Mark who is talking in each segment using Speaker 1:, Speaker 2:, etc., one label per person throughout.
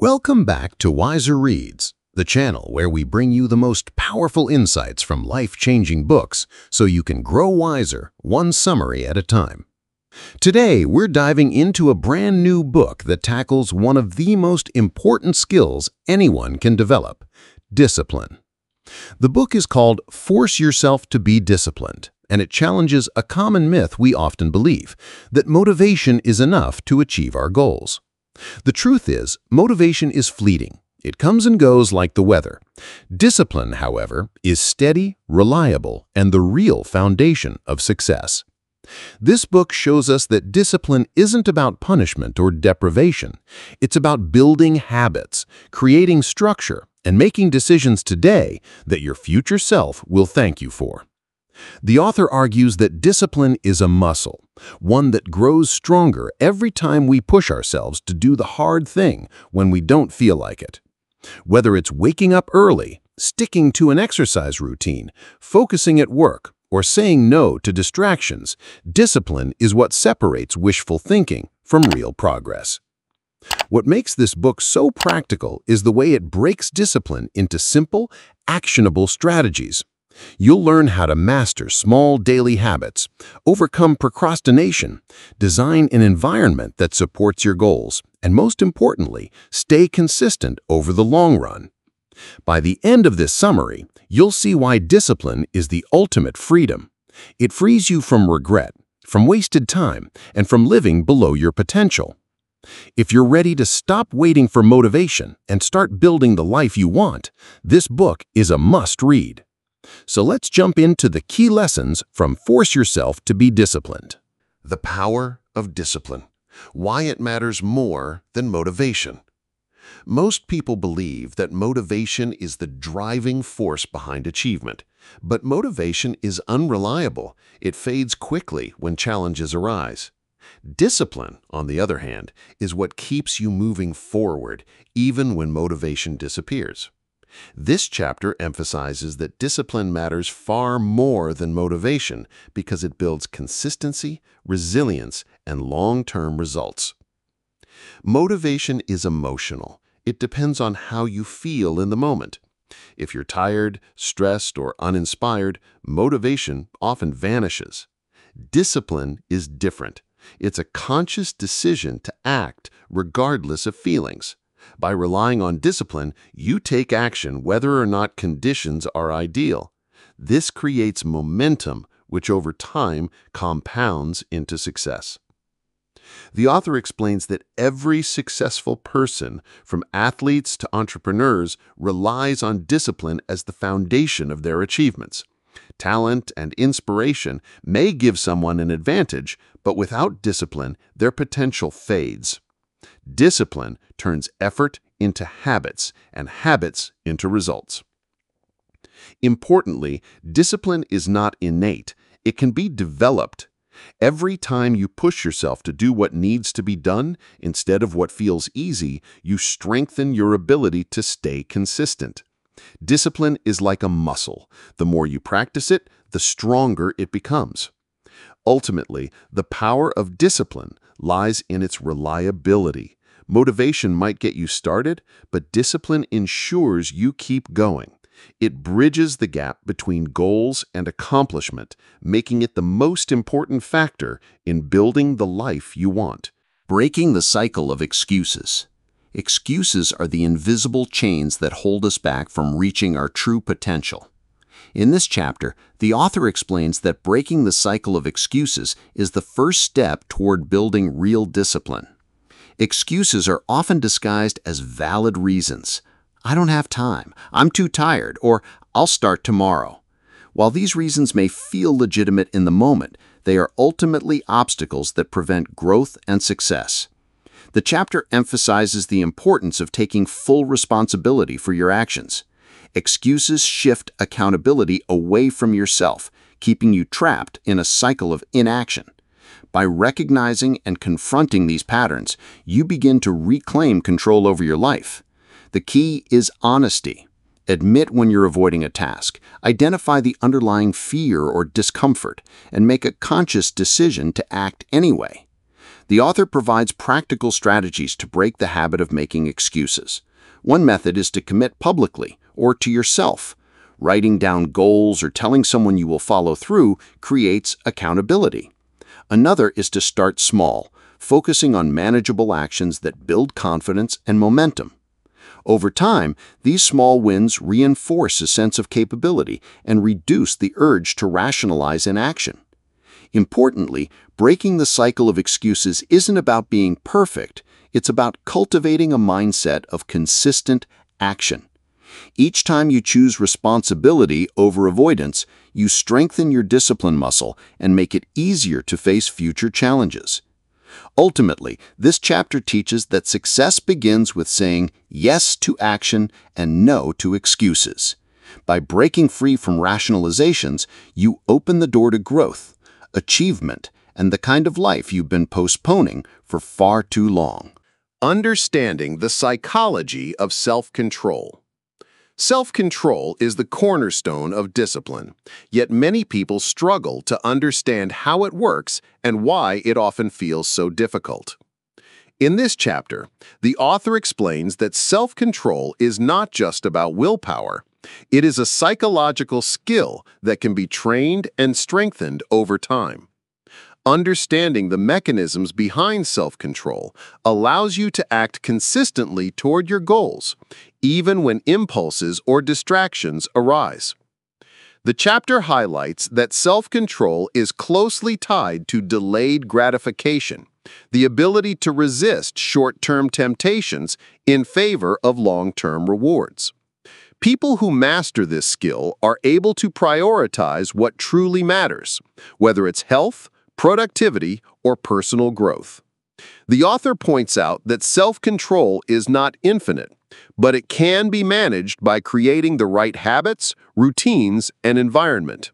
Speaker 1: Welcome back to WiserReads, the channel where we bring you the most powerful insights from life-changing books so you can grow wiser, one summary at a time. Today, we're diving into a brand new book that tackles one of the most important skills anyone can develop: discipline. The book is called Force Yourself to Be Disciplined, and it challenges a common myth we often believe, that motivation is enough to achieve our goals. The truth is, motivation is fleeting. It comes and goes like the weather. Discipline, however, is steady, reliable, and the real foundation of success. This book shows us that discipline isn't about punishment or deprivation. It's about building habits, creating structure, and making decisions today that your future self will thank you for. The author argues that discipline is a muscle, one that grows stronger every time we push ourselves to do the hard thing when we don't feel like it. Whether it's waking up early, sticking to an exercise routine, focusing at work, or saying no to distractions, discipline is what separates wishful thinking from real progress. What makes this book so practical is the way it breaks discipline into simple, actionable strategies. You'll learn how to master small daily habits, overcome procrastination, design an environment that supports your goals, and most importantly, stay consistent over the long run. By the end of this summary, you'll see why discipline is the ultimate freedom. It frees you from regret, from wasted time, and from living below your potential. If you're ready to stop waiting for motivation and start building the life you want, this book is a must-read. So let's jump into the key lessons from Force Yourself to Be Disciplined.
Speaker 2: The power of discipline. Why it matters more than motivation. Most people believe that motivation is the driving force behind achievement, but motivation is unreliable. It fades quickly when challenges arise. Discipline, on the other hand, is what keeps you moving forward, even when motivation disappears. This chapter emphasizes that discipline matters far more than motivation because it builds consistency, resilience, and long-term results. Motivation is emotional. It depends on how you feel in the moment. If you're tired, stressed, or uninspired, motivation often vanishes. Discipline is different. It's a conscious decision to act regardless of feelings. By relying on discipline, you take action whether or not conditions are ideal. This creates momentum, which over time compounds into success. The author explains that every successful person, from athletes to entrepreneurs, relies on discipline as the foundation of their achievements. Talent and inspiration may give someone an advantage, but without discipline, their potential fades. Discipline turns effort into habits and habits into results. Importantly, discipline is not innate. It can be developed. Every time you push yourself to do what needs to be done instead of what feels easy, you strengthen your ability to stay consistent. Discipline is like a muscle. The more you practice it, the stronger it becomes. Ultimately, the power of discipline lies in its reliability. Motivation might get you started, but discipline ensures you keep going. It bridges the gap between goals and accomplishment, making it the most important factor in building the life you want.
Speaker 3: Breaking the cycle of excuses. Excuses are the invisible chains that hold us back from reaching our true potential. In this chapter, the author explains that breaking the cycle of excuses is the first step toward building real discipline. Excuses are often disguised as valid reasons. I don't have time, I'm too tired, or I'll start tomorrow. While these reasons may feel legitimate in the moment, they are ultimately obstacles that prevent growth and success. The chapter emphasizes the importance of taking full responsibility for your actions. Excuses shift accountability away from yourself, keeping you trapped in a cycle of inaction. By recognizing and confronting these patterns, you begin to reclaim control over your life. The key is honesty. Admit when you're avoiding a task, identify the underlying fear or discomfort, and make a conscious decision to act anyway. The author provides practical strategies to break the habit of making excuses. One method is to commit publicly, or to yourself. Writing down goals or telling someone you will follow through creates accountability. Another is to start small, focusing on manageable actions that build confidence and momentum. Over time, these small wins reinforce a sense of capability and reduce the urge to rationalize inaction. Importantly, breaking the cycle of excuses isn't about being perfect, it's about cultivating a mindset of consistent action. Each time you choose responsibility over avoidance, you strengthen your discipline muscle and make it easier to face future challenges. Ultimately, this chapter teaches that success begins with saying yes to action and no to excuses. By breaking free from rationalizations, you open the door to growth, achievement, and the kind of life you've been postponing for far too long.
Speaker 2: Understanding the psychology of self-control. Self-control is the cornerstone of discipline, yet many people struggle to understand how it works and why it often feels so difficult. In this chapter, the author explains that self-control is not just about willpower. It is a psychological skill that can be trained and strengthened over time. Understanding the mechanisms behind self-control allows you to act consistently toward your goals, even when impulses or distractions arise. The chapter highlights that self-control is closely tied to delayed gratification, the ability to resist short-term temptations in favor of long-term rewards. People who master this skill are able to prioritize what truly matters, whether it's health, productivity, or personal growth. The author points out that self-control is not infinite, but it can be managed by creating the right habits, routines, and environment.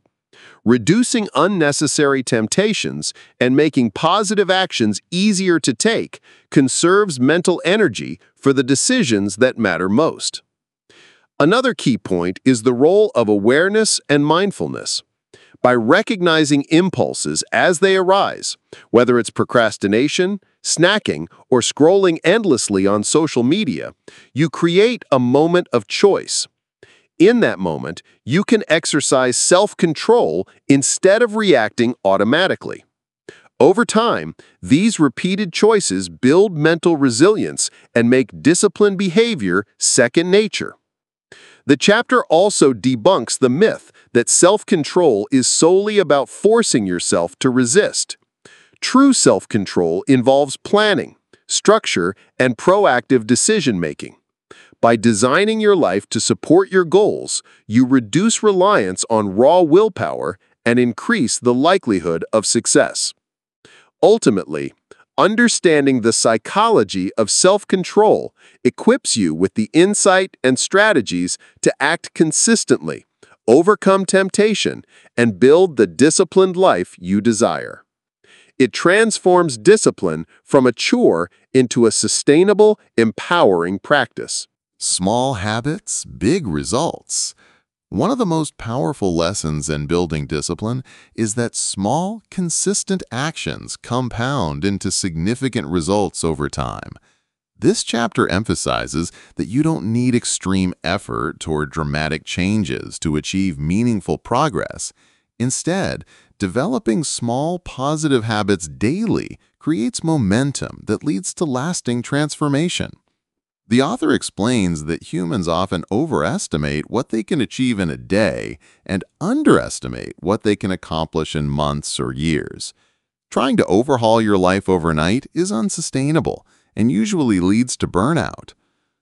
Speaker 2: Reducing unnecessary temptations and making positive actions easier to take conserves mental energy for the decisions that matter most. Another key point is the role of awareness and mindfulness. By recognizing impulses as they arise, whether it's procrastination, snacking, or scrolling endlessly on social media, you create a moment of choice. In that moment, you can exercise self-control instead of reacting automatically. Over time, these repeated choices build mental resilience and make disciplined behavior second nature. The chapter also debunks the myth that self-control is solely about forcing yourself to resist. True self-control involves planning, structure, and proactive decision-making. By designing your life to support your goals, you reduce reliance on raw willpower and increase the likelihood of success. Ultimately, understanding the psychology of self-control equips you with the insight and strategies to act consistently, overcome temptation, and build the disciplined life you desire. It transforms discipline from a chore into a sustainable, empowering practice.
Speaker 1: Small habits, big results. One of the most powerful lessons in building discipline is that small, consistent actions compound into significant results over time. This chapter emphasizes that you don't need extreme effort toward dramatic changes to achieve meaningful progress. Instead, developing small, positive habits daily creates momentum that leads to lasting transformation. The author explains that humans often overestimate what they can achieve in a day and underestimate what they can accomplish in months or years. Trying to overhaul your life overnight is unsustainable and usually leads to burnout.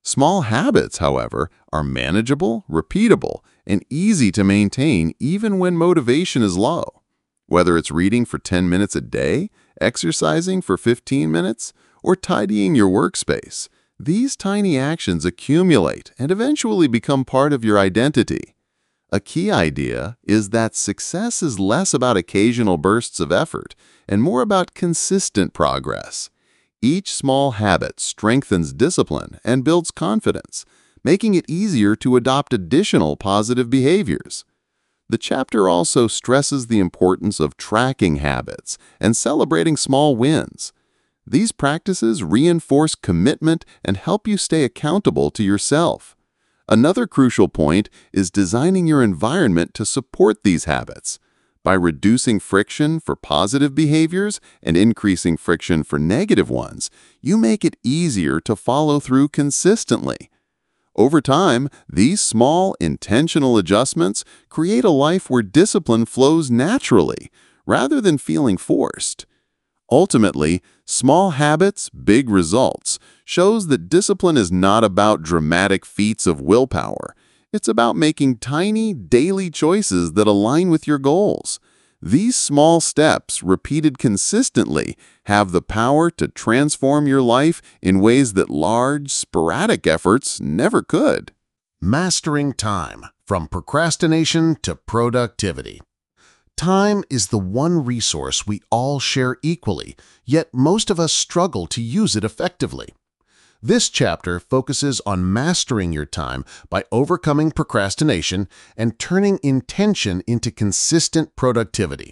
Speaker 1: Small habits, however, are manageable, repeatable, and easy to maintain even when motivation is low. Whether it's reading for 10 minutes a day, exercising for 15 minutes, or tidying your workspace, these tiny actions accumulate and eventually become part of your identity. A key idea is that success is less about occasional bursts of effort and more about consistent progress. Each small habit strengthens discipline and builds confidence, making it easier to adopt additional positive behaviors. The chapter also stresses the importance of tracking habits and celebrating small wins.
Speaker 4: These practices reinforce commitment and help you stay accountable to yourself. Another crucial point is designing your environment to support these habits. By reducing friction for positive behaviors and increasing friction for negative ones, you make it easier to follow through consistently. Over time, these small, intentional adjustments create a life where discipline flows naturally, rather than feeling forced. Ultimately, small habits, big results shows that discipline is not about dramatic feats of willpower. It's about making tiny, daily choices that align with your goals. These small steps, repeated consistently, have the power to transform your life in ways that large, sporadic efforts never could.
Speaker 1: Mastering time, from procrastination to productivity. Time is the one resource we all share equally, yet most of us struggle to use it effectively. This chapter focuses on mastering your time by overcoming procrastination and turning intention into consistent productivity.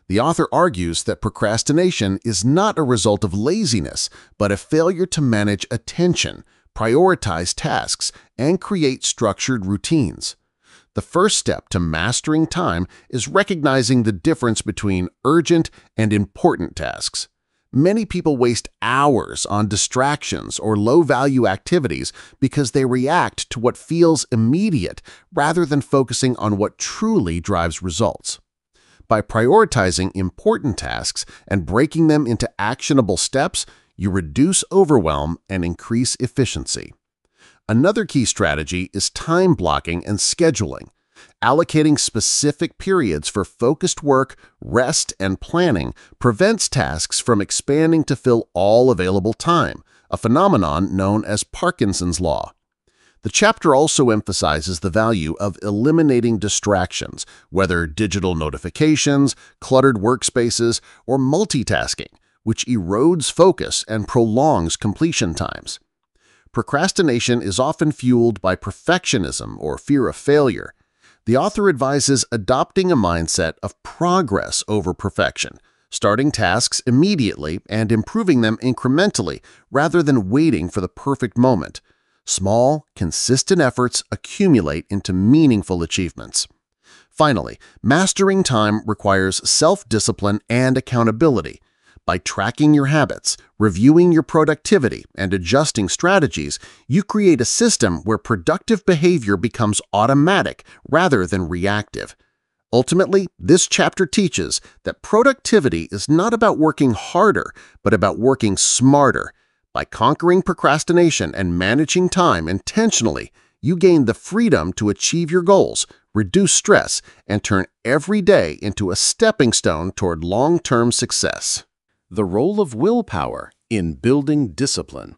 Speaker 1: The author argues that procrastination is not a result of laziness, but a failure to manage attention, prioritize tasks, and create structured routines. The first step to mastering time is recognizing the difference between urgent and important tasks. Many people waste hours on distractions or low-value activities because they react to what feels immediate rather than focusing on what truly drives results. By prioritizing important tasks and breaking them into actionable steps, you reduce overwhelm and increase efficiency. Another key strategy is time blocking and scheduling. Allocating specific periods for focused work, rest, and planning prevents tasks from expanding to fill all available time, a phenomenon known as Parkinson's Law. The chapter also emphasizes the value of eliminating distractions, whether digital notifications, cluttered workspaces, or multitasking, which erodes focus and prolongs completion times. Procrastination is often fueled by perfectionism or fear of failure. The author advises adopting a mindset of progress over perfection, starting tasks immediately and improving them incrementally rather than waiting for the perfect moment. Small, consistent efforts accumulate into meaningful achievements. Finally, mastering time requires self-discipline and accountability. By tracking your habits, reviewing your productivity, and adjusting strategies, you create a system where productive behavior becomes automatic rather than reactive. Ultimately, this chapter teaches that productivity is not about working harder, but about working smarter. By conquering procrastination and managing time intentionally, you gain the freedom to achieve your goals, reduce stress, and turn every day into a stepping stone toward long-term success.
Speaker 3: The role of willpower in building discipline.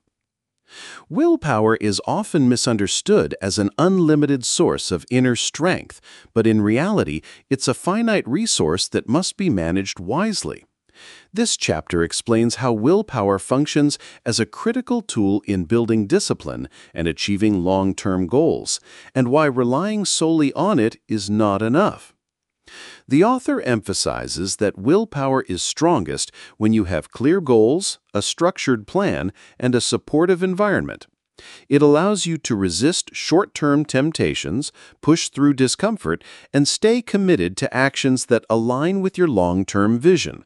Speaker 3: Willpower is often misunderstood as an unlimited source of inner strength, but in reality, it's a finite resource that must be managed wisely. This chapter explains how willpower functions as a critical tool in building discipline and achieving long-term goals, and why relying solely on it is not enough. The author emphasizes that willpower is strongest when you have clear goals, a structured plan, and a supportive environment. It allows you to resist short-term temptations, push through discomfort, and stay committed to actions that align with your long-term vision.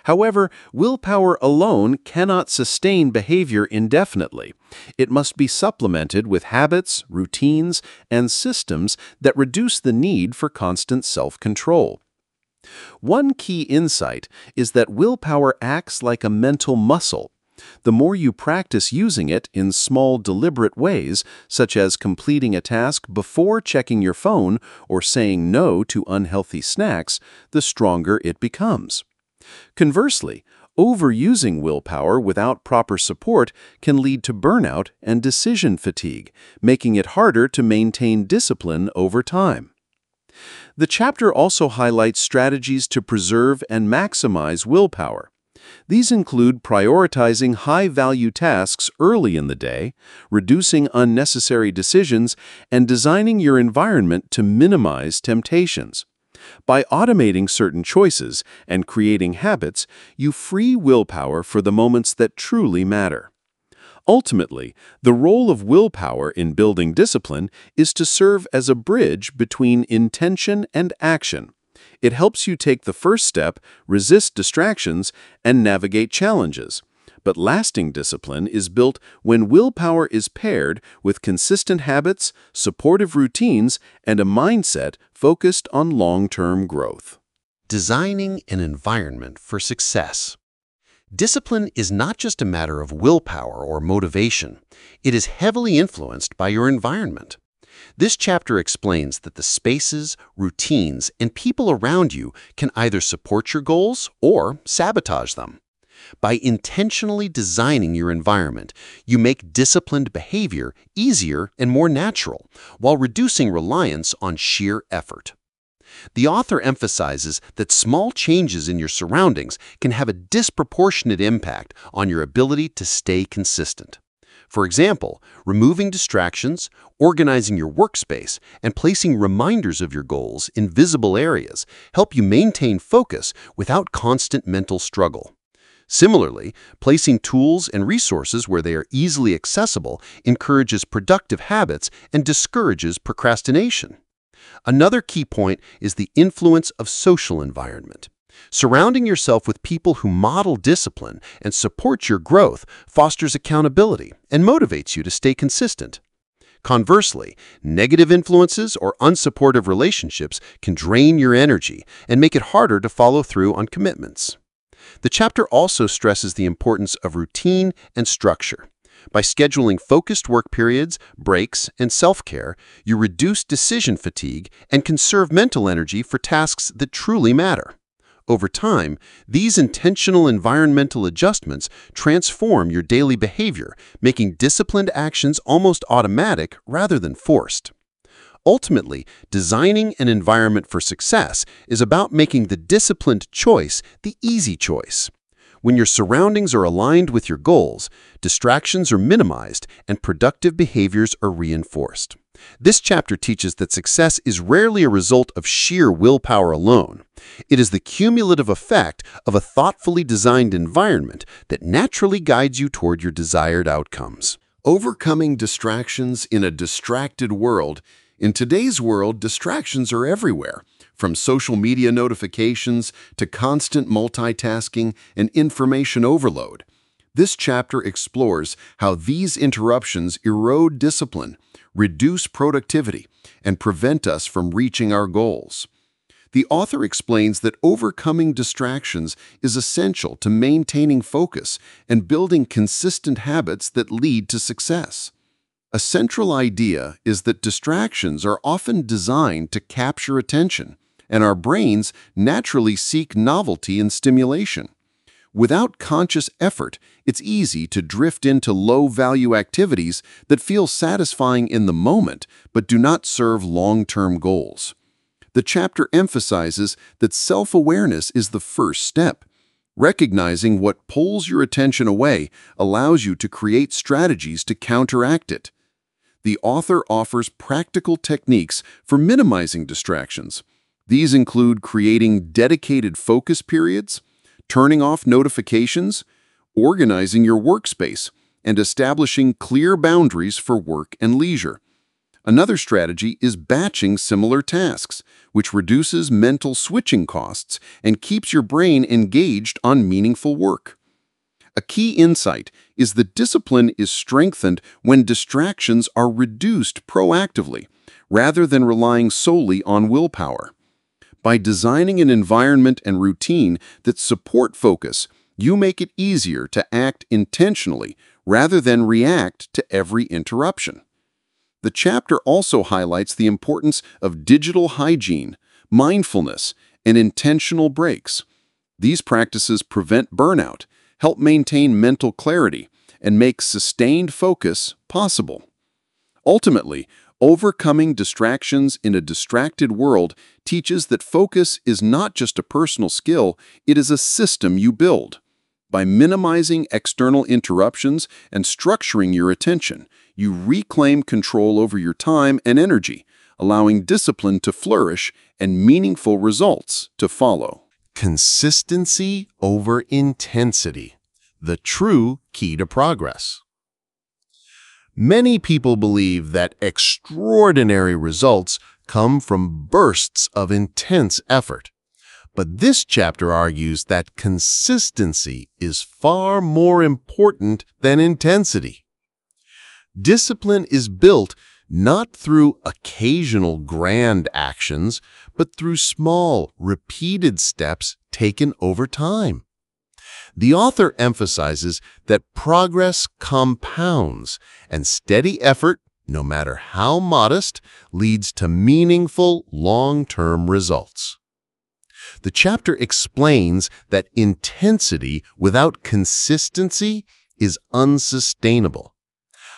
Speaker 3: However, willpower alone cannot sustain behavior indefinitely. It must be supplemented with habits, routines, and systems that reduce the need for constant self-control. One key insight is that willpower acts like a mental muscle. The more you practice using it in small, deliberate ways, such as completing a task before checking your phone or saying no to unhealthy snacks, the stronger it becomes. Conversely, overusing willpower without proper support can lead to burnout and decision fatigue, making it harder to maintain discipline over time. The chapter also highlights strategies to preserve and maximize willpower. These include prioritizing high-value tasks early in the day, reducing unnecessary decisions, and designing your environment to minimize temptations.
Speaker 5: By automating certain choices and creating habits, you free willpower for the moments that truly matter. Ultimately, the role of willpower in building discipline is to serve as a bridge between intention and action. It helps you take the first step, resist distractions, and navigate challenges. But lasting discipline is built when willpower is paired with consistent habits, supportive routines, and a mindset focused on long-term growth.
Speaker 1: Designing an environment for success. Discipline is not just a matter of willpower or motivation. It is heavily influenced by your environment. This chapter explains that the spaces, routines, and people around you can either support your goals or sabotage them. By intentionally designing your environment, you make disciplined behavior easier and more natural, while reducing reliance on sheer effort. The author emphasizes that small changes in your surroundings can have a disproportionate impact on your ability to stay consistent. For example, removing distractions, organizing your workspace, and placing reminders of your goals in visible areas help you maintain focus without constant mental struggle. Similarly, placing tools and resources where they are easily accessible encourages productive habits and discourages procrastination. Another key point is the influence of social environment. Surrounding yourself with people who model discipline and support your growth fosters accountability and motivates you to stay consistent. Conversely, negative influences or unsupportive relationships can drain your energy and make it harder to follow through on commitments. The chapter also stresses the importance of routine and structure. By scheduling focused work periods, breaks, and self-care, you reduce decision fatigue and conserve mental energy for tasks that truly matter. Over time, these intentional environmental adjustments transform your daily behavior, making disciplined actions almost automatic rather than forced. Ultimately, designing an environment for success is about making the disciplined choice the easy choice. When your surroundings are aligned with your goals, distractions are minimized and productive behaviors are reinforced. This chapter teaches that success is rarely a result of sheer willpower alone. It is the cumulative effect of a thoughtfully designed environment that naturally guides you toward your desired outcomes.
Speaker 2: Overcoming distractions in a distracted world. In today's world, distractions are everywhere, from social media notifications to constant multitasking and information overload. This chapter explores how these interruptions erode discipline, reduce productivity, and prevent us from reaching our goals. The author explains that overcoming distractions is essential to maintaining focus and building consistent habits that lead to success. A central idea is that distractions are often designed to capture attention, and our brains naturally seek novelty and stimulation. Without conscious effort, it's easy to drift into low-value activities that feel satisfying in the moment but do not serve long-term goals. The chapter emphasizes that self-awareness is the first step. Recognizing what pulls your attention away allows you to create strategies to counteract it. The author offers practical techniques for minimizing distractions. These include creating dedicated focus periods, turning off notifications, organizing your workspace, and establishing clear boundaries for work and leisure. Another strategy is batching similar tasks, which reduces mental switching costs and keeps your brain engaged on meaningful work. A key insight is that discipline is strengthened when distractions are reduced proactively, rather than relying solely on willpower. By designing an environment and routine that support focus, you make it easier to act intentionally rather than react to every interruption. The chapter also highlights the importance of digital hygiene, mindfulness, and intentional breaks. These practices prevent burnout, help maintain mental clarity, and make sustained focus possible. Ultimately, overcoming distractions in a distracted world teaches that focus is not just a personal skill, it is a system you build. By minimizing external interruptions and structuring your attention, you reclaim control over your time and energy,
Speaker 4: allowing discipline to flourish and meaningful results to follow.
Speaker 2: Consistency over intensity, the true key to progress. Many people believe that extraordinary results come from bursts of intense effort. But this chapter argues that consistency is far more important than intensity. Discipline is built not through occasional grand actions, but through small, repeated steps taken over time. The author emphasizes that progress compounds, and steady effort, no matter how modest, leads to meaningful long-term results. The chapter explains that intensity without consistency is unsustainable.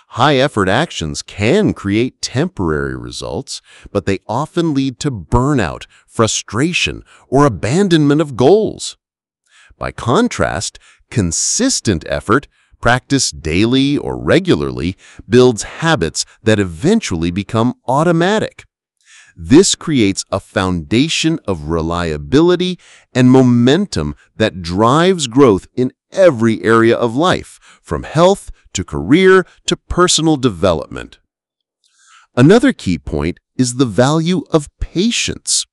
Speaker 2: High-effort actions can create temporary results, but they often lead to burnout, frustration, or abandonment of goals. By contrast, consistent effort, practiced daily or regularly, builds habits that eventually become automatic. This creates a foundation of reliability and momentum that drives growth in every area of life, from health to career to personal development. Another key point is the value of patience.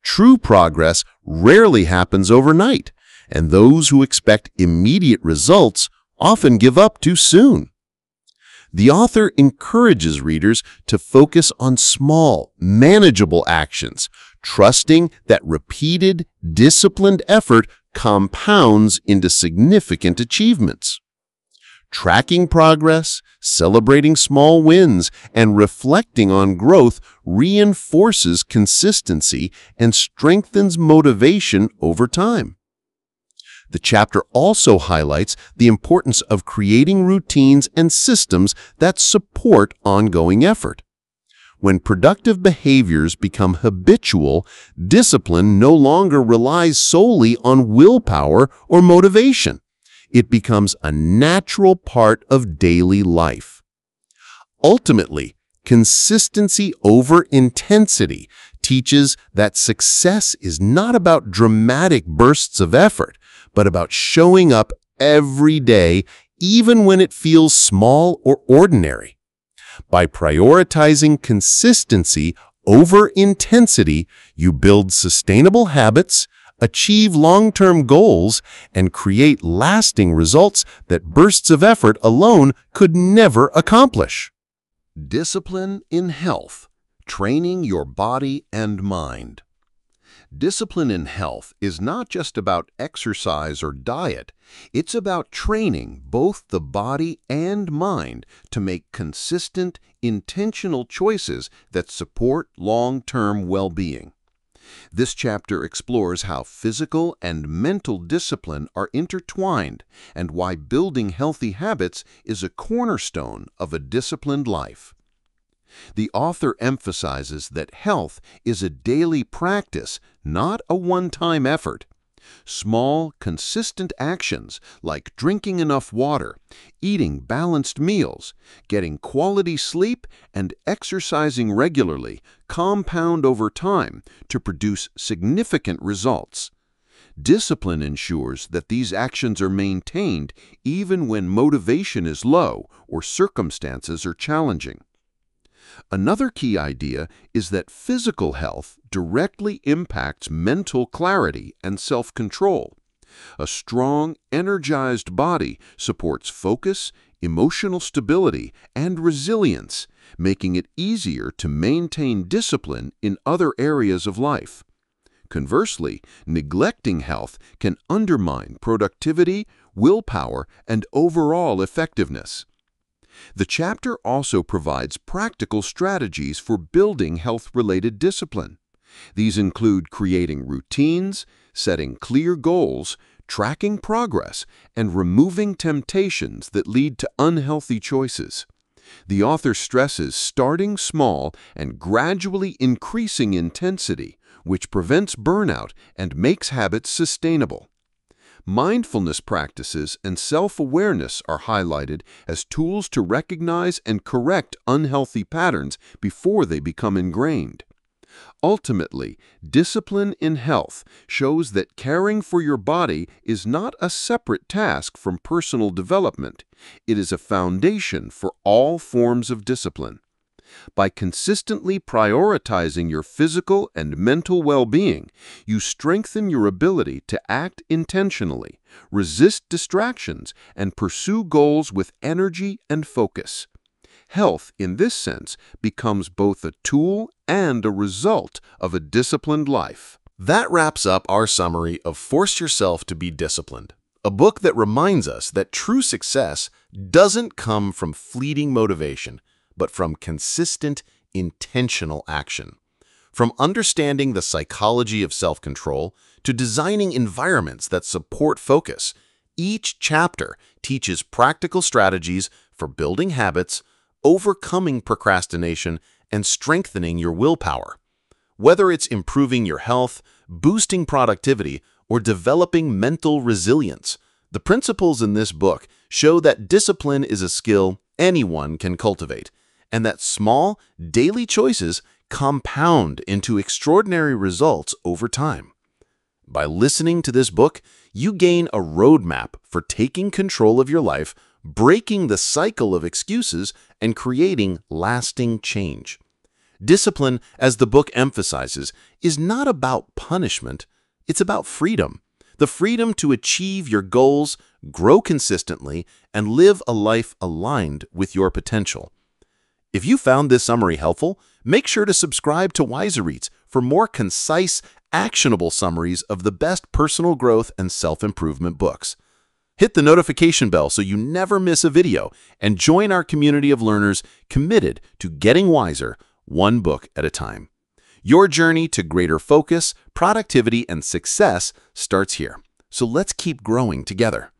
Speaker 2: True progress rarely happens overnight, and those who expect immediate results often give up too soon. The author encourages readers to focus on small, manageable actions, trusting that repeated, disciplined effort compounds into significant achievements. Tracking progress, celebrating small wins, and reflecting on growth reinforces consistency and strengthens motivation over time. The chapter also highlights the importance of creating routines and systems that support ongoing effort. When productive behaviors become habitual, discipline no longer relies solely on willpower or motivation. It becomes a natural part of daily life. Ultimately, consistency over intensity teaches that success is not about dramatic bursts of effort, but about showing up every day, even when it feels small or ordinary. By prioritizing consistency over intensity, you build sustainable habits, achieve long-term goals, and create lasting results that bursts of effort alone could never accomplish. Discipline in health, training your body and mind. Discipline in health is not just about exercise or diet. It's about training both the body and mind to make consistent, intentional choices that support long-term well-being. This chapter explores how physical and mental discipline are intertwined and why building healthy habits is a cornerstone of a disciplined life. The author emphasizes that health is a daily practice, not a one-time effort. Small, consistent actions like drinking enough water, eating balanced meals, getting quality sleep, and exercising regularly compound over time to produce significant results. Discipline ensures that these actions are maintained even when motivation is low or circumstances are challenging. Another key idea is that physical health directly impacts mental clarity and self-control. A strong, energized body supports focus, emotional stability, and resilience, making it easier to maintain discipline in other areas of life. Conversely, neglecting health can undermine productivity, willpower, and overall effectiveness. The chapter also provides practical strategies for building health-related discipline. These include creating routines, setting clear goals, tracking progress, and removing temptations that lead to unhealthy choices. The author stresses starting small and gradually increasing intensity, which prevents burnout and makes habits sustainable. Mindfulness practices and self-awareness are highlighted as tools to recognize and correct unhealthy patterns before they become ingrained. Ultimately, discipline in health shows that caring for your body is not a separate task from personal development. It is a foundation for all forms of discipline. By consistently prioritizing your physical and mental well-being, you strengthen your ability to act intentionally, resist distractions, and pursue goals with energy and focus. Health, in this sense, becomes both a tool and a result of a disciplined life.
Speaker 1: That wraps up our summary of Force Yourself to Be Disciplined, a book that reminds us that true success doesn't come from fleeting motivation, but from consistent, intentional action. From understanding the psychology of self-control to designing environments that support focus, each chapter teaches practical strategies for building habits, overcoming procrastination, and strengthening your willpower. Whether it's improving your health, boosting productivity, or developing mental resilience, the principles in this book show that discipline is a skill anyone can cultivate, and that small, daily choices compound into extraordinary results over time. By listening to this book, you gain a roadmap for taking control of your life, breaking the cycle of excuses, and creating lasting change. Discipline, as the book emphasizes, is not about punishment, it's about freedom. The freedom to achieve your goals, grow consistently, and live a life aligned with your potential. If you found this summary helpful, make sure to subscribe to WiserReads for more concise, actionable summaries of the best personal growth and self-improvement books. Hit the notification bell so you never miss a video, and join our community of learners committed to getting wiser one book at a time. Your journey to greater focus, productivity, and success starts here. So let's keep growing together.